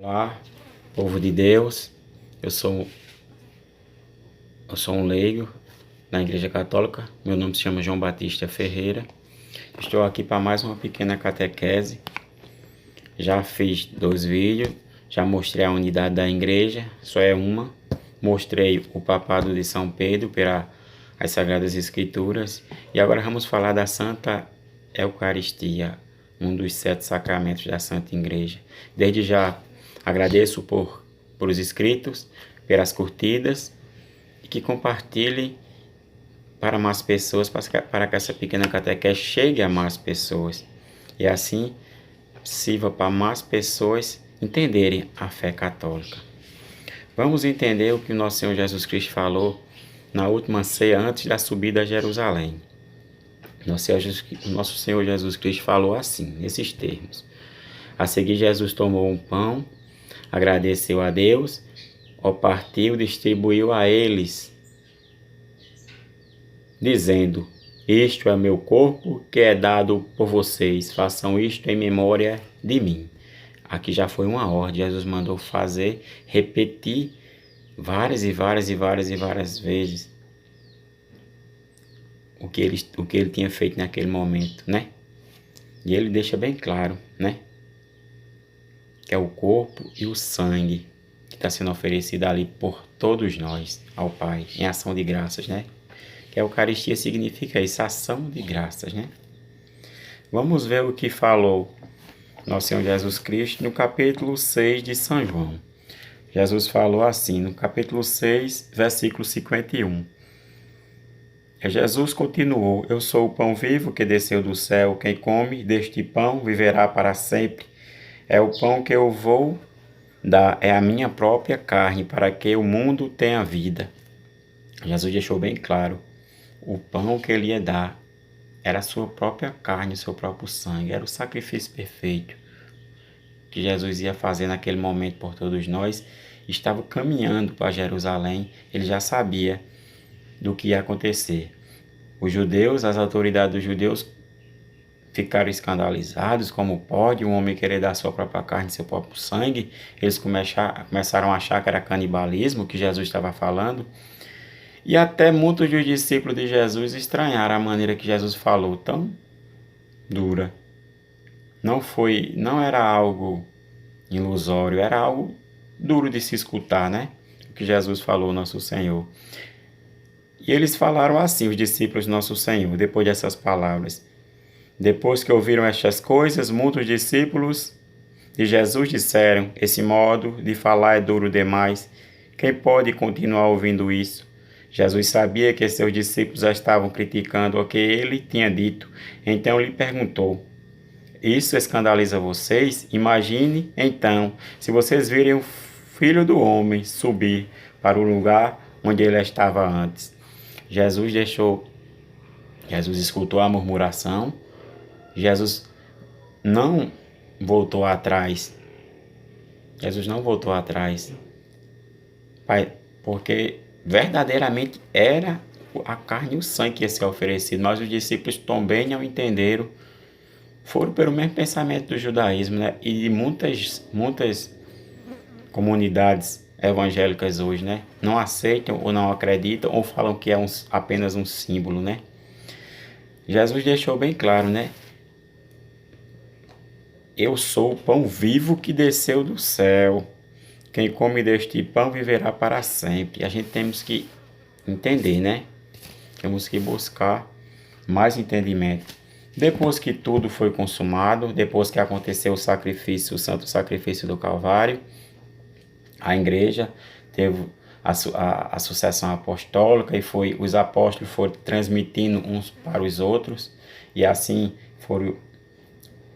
Olá, povo de Deus, eu sou um leigo na Igreja Católica, meu nome se chama João Batista Ferreira, estou aqui para mais uma pequena catequese. Já fiz 2 vídeos, já mostrei a unidade da igreja, só é uma, mostrei o papado de São Pedro pelas Sagradas Escrituras e agora vamos falar da Santa Eucaristia, um dos 7 sacramentos da Santa Igreja. Desde já agradeço por os inscritos, pelas curtidas e que compartilhe para mais pessoas, para que essa pequena catequese chegue a mais pessoas e assim sirva para mais pessoas entenderem a fé católica. Vamos entender o que o nosso Senhor Jesus Cristo falou na última ceia antes da subida a Jerusalém. Nosso Senhor Jesus Cristo falou assim, nesses termos. A seguir, Jesus tomou um pão, agradeceu a Deus, ao partiu, distribuiu a eles, dizendo: Isto é meu corpo que é dado por vocês, façam isto em memória de mim. Aqui já foi uma ordem, Jesus mandou fazer, repetir várias vezes o que ele tinha feito naquele momento, né? E ele deixa bem claro, né? Que é o corpo e o sangue que está sendo oferecido ali por todos nós ao Pai, em ação de graças, né? Que a Eucaristia significa isso, ação de graças, né? Vamos ver o que falou nosso Senhor Jesus Cristo no capítulo 6 de São João. Jesus falou assim, no capítulo 6, versículo 51. Jesus continuou: Eu sou o pão vivo que desceu do céu. Quem come deste pão viverá para sempre. É o pão que eu vou dar, é a minha própria carne, para que o mundo tenha vida. Jesus deixou bem claro, o pão que ele ia dar era a sua própria carne, o seu próprio sangue, era o sacrifício perfeito que Jesus ia fazer naquele momento por todos nós. Estava caminhando para Jerusalém, ele já sabia do que ia acontecer. Os judeus, as autoridades dos judeus ficaram escandalizados, como pode um homem querer dar sua própria carne, seu próprio sangue. Eles começaram a achar que era canibalismo que Jesus estava falando. E até muitos dos discípulos de Jesus estranharam a maneira que Jesus falou, tão dura. Não era algo ilusório, era algo duro de se escutar, né? O que Jesus falou, nosso Senhor. E eles falaram assim, os discípulos do nosso Senhor, depois dessas palavras. Depois que ouviram estas coisas, muitos discípulos de Jesus disseram: Esse modo de falar é duro demais. Quem pode continuar ouvindo isso? Jesus sabia que seus discípulos já estavam criticando o que ele tinha dito. Então lhe perguntou: Isso escandaliza vocês? Imagine, então, se vocês virem o Filho do Homem subir para o lugar onde ele estava antes. Jesus escutou a murmuração. Jesus não voltou atrás. Jesus não voltou atrás. Pai, porque verdadeiramente era a carne e o sangue que ia ser oferecido. Mas os discípulos também não entenderam. Foram pelo mesmo pensamento do judaísmo, né? E de muitas comunidades evangélicas hoje, né? Não aceitam ou não acreditam ou falam que é apenas um símbolo, né? Jesus deixou bem claro, né? Eu sou o pão vivo que desceu do céu. Quem come deste pão viverá para sempre. E a gente temos que entender, né? Temos que buscar mais entendimento. Depois que tudo foi consumado, depois que aconteceu o sacrifício, o santo sacrifício do Calvário, a igreja teve a sucessão apostólica e os apóstolos foram transmitindo uns para os outros e assim foram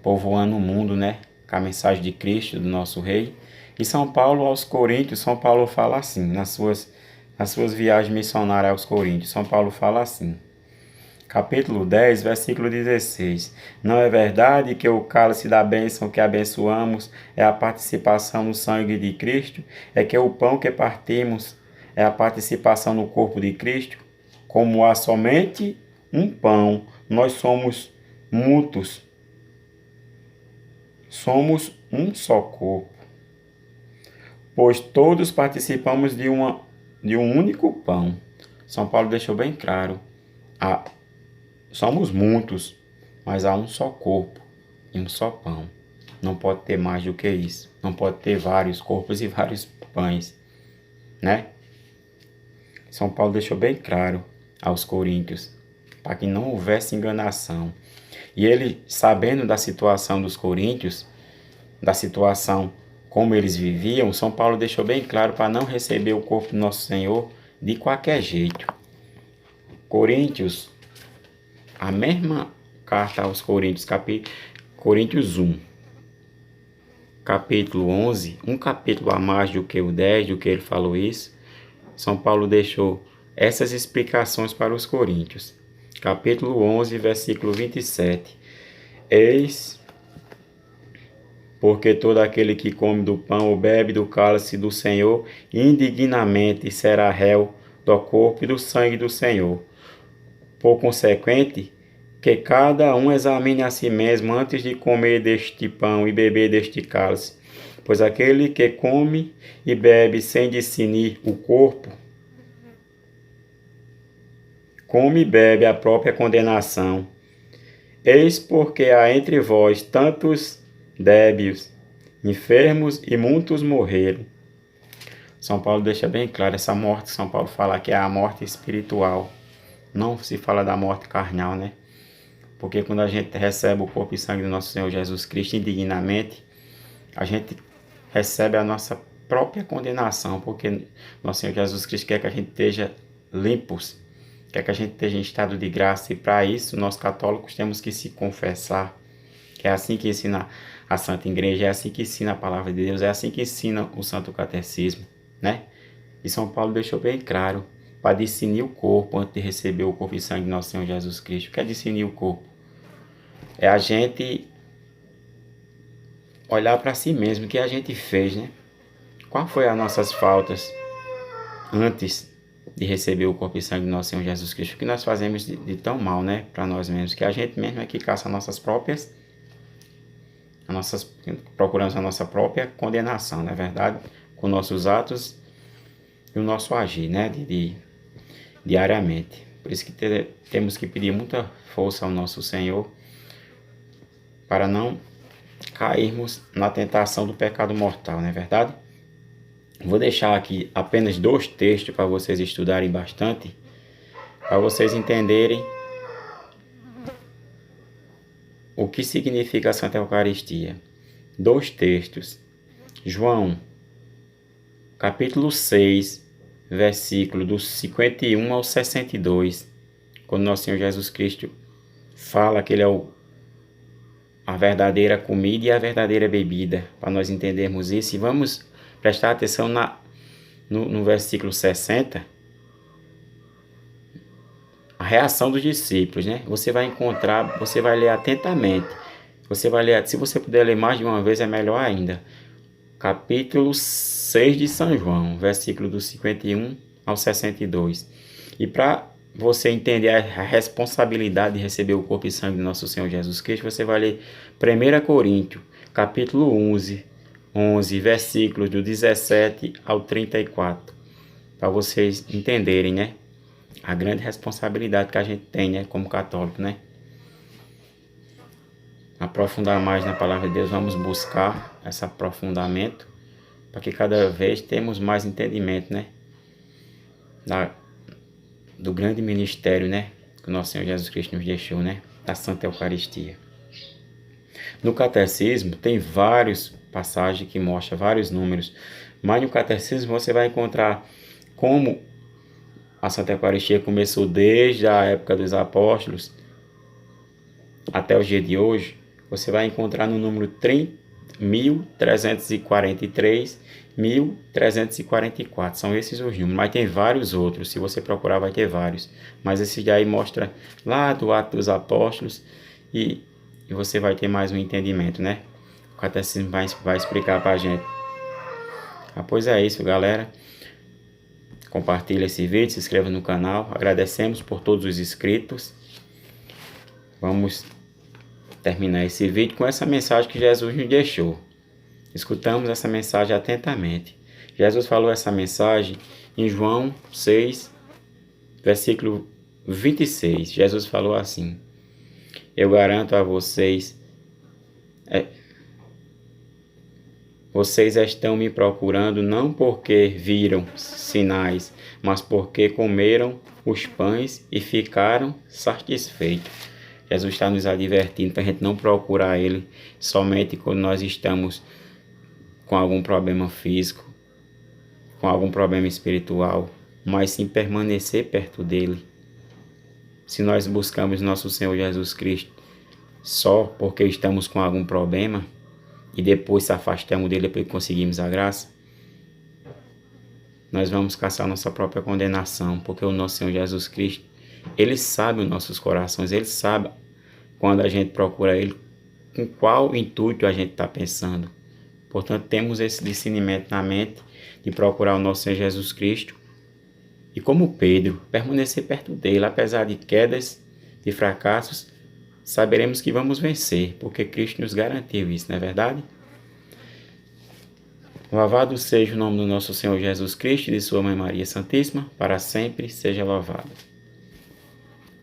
povoando o mundo, né? Com a mensagem de Cristo, do nosso Rei. E São Paulo aos Coríntios, São Paulo fala assim, nas suas viagens missionárias aos Coríntios, São Paulo fala assim, capítulo 10, versículo 16. Não é verdade que o cálice da bênção que abençoamos é a participação no sangue de Cristo? É que o pão que partimos é a participação no corpo de Cristo? Como há somente um pão, nós somos muitos. Somos um só corpo. pois todos participamos de um único pão. São Paulo deixou bem claro, somos muitos, mas há um só corpo e um só pão. Não pode ter mais do que isso. Não pode ter vários corpos e vários pães, né? São Paulo deixou bem claro aos coríntios, para que não houvesse enganação. E ele, sabendo da situação dos coríntios, da situação como eles viviam, São Paulo deixou bem claro para não receber o corpo do nosso Senhor de qualquer jeito. Coríntios, a mesma carta aos Coríntios, Coríntios 1, capítulo 11, um capítulo a mais do que o 10, do que ele falou isso, São Paulo deixou essas explicações para os coríntios. Capítulo 11, versículo 27. Eis porque todo aquele que come do pão ou bebe do cálice do Senhor indignamente será réu do corpo e do sangue do Senhor. Por consequente, que cada um examine a si mesmo antes de comer deste pão e beber deste cálice. Pois aquele que come e bebe sem discernir o corpo, come e bebe a própria condenação. Eis porque há entre vós tantos débeis, enfermos e muitos morreram. São Paulo deixa bem claro, essa morte, São Paulo fala que é a morte espiritual. Não se fala da morte carnal, né? Porque quando a gente recebe o corpo e sangue do nosso Senhor Jesus Cristo indignamente, a gente recebe a nossa própria condenação, porque nosso Senhor Jesus Cristo quer que a gente esteja limpos, quer que a gente esteja em estado de graça, e para isso nós católicos temos que se confessar, que é assim que ensina a Santa Igreja, é assim que ensina a Palavra de Deus, é assim que ensina o Santo Catecismo, né? E São Paulo deixou bem claro, para discernir o corpo antes de receber o corpo e sangue do nosso Senhor Jesus Cristo. O que é discernir o corpo? É a gente olhar para si mesmo, o que a gente fez, né? Qual foi as nossas faltas antes de receber o corpo e sangue do nosso Senhor Jesus Cristo? O que nós fazemos de tão mal, né? Para nós mesmos, que a gente mesmo é que caça procuramos a nossa própria condenação, não é verdade? Com nossos atos e o nosso agir, né? Diariamente. Por isso que temos que pedir muita força ao nosso Senhor para não cairmos na tentação do pecado mortal, não é verdade? Vou deixar aqui apenas 2 textos para vocês estudarem bastante, para vocês entenderem o que significa a Santa Eucaristia. 2 textos. João, capítulo 6, versículo dos 51 ao 62, quando nosso Senhor Jesus Cristo fala que Ele é a verdadeira comida e a verdadeira bebida, para nós entendermos isso. E vamos prestar atenção no versículo 60, a reação dos discípulos, né? Você vai ler atentamente. Se você puder ler mais de uma vez, é melhor ainda. Capítulo 6 de São João, versículo do 51 ao 62. E para você entender a responsabilidade de receber o corpo e sangue do nosso Senhor Jesus Cristo, você vai ler 1 Coríntios, capítulo 11, versículos do 17 ao 34. Para vocês entenderem, né? A grande responsabilidade que a gente tem, né? Como católico, né? Aprofundar mais na Palavra de Deus, vamos buscar esse aprofundamento, para que cada vez temos mais entendimento, né? Do grande ministério, né? Que o nosso Senhor Jesus Cristo nos deixou, né? Da Santa Eucaristia. No Catecismo tem várias passagens que mostram vários números, mas no Catecismo você vai encontrar como a Santa Eucaristia começou desde a época dos apóstolos até o dia de hoje. Você vai encontrar no número 1343, 1344. São esses os números, mas tem vários outros. Se você procurar, vai ter vários. Mas esse daí mostra lá do Ato dos Apóstolos e você vai ter mais um entendimento, né? O Catecismo vai explicar para a gente. Pois é isso, galera. Compartilhe esse vídeo, se inscreva no canal. Agradecemos por todos os inscritos. Vamos terminar esse vídeo com essa mensagem que Jesus nos deixou. Escutamos essa mensagem atentamente. Jesus falou essa mensagem em João 6, versículo 26. Jesus falou assim: eu garanto a vocês, vocês estão me procurando não porque viram sinais, mas porque comeram os pães e ficaram satisfeitos. Jesus está nos advertindo para a gente não procurar Ele somente quando nós estamos com algum problema físico, com algum problema espiritual, mas sim permanecer perto dEle. Se nós buscamos nosso Senhor Jesus Cristo só porque estamos com algum problema e depois se afastamos dele depois que conseguimos a graça, nós vamos caçar nossa própria condenação, porque o nosso Senhor Jesus Cristo, Ele sabe os nossos corações, Ele sabe quando a gente procura Ele, com qual intuito a gente está pensando. Portanto, temos esse discernimento na mente de procurar o nosso Senhor Jesus Cristo e, como Pedro, permanecer perto dele, apesar de quedas, de fracassos, saberemos que vamos vencer, porque Cristo nos garantiu isso, não é verdade? Louvado seja o nome do nosso Senhor Jesus Cristo e de sua Mãe Maria Santíssima, para sempre seja louvado.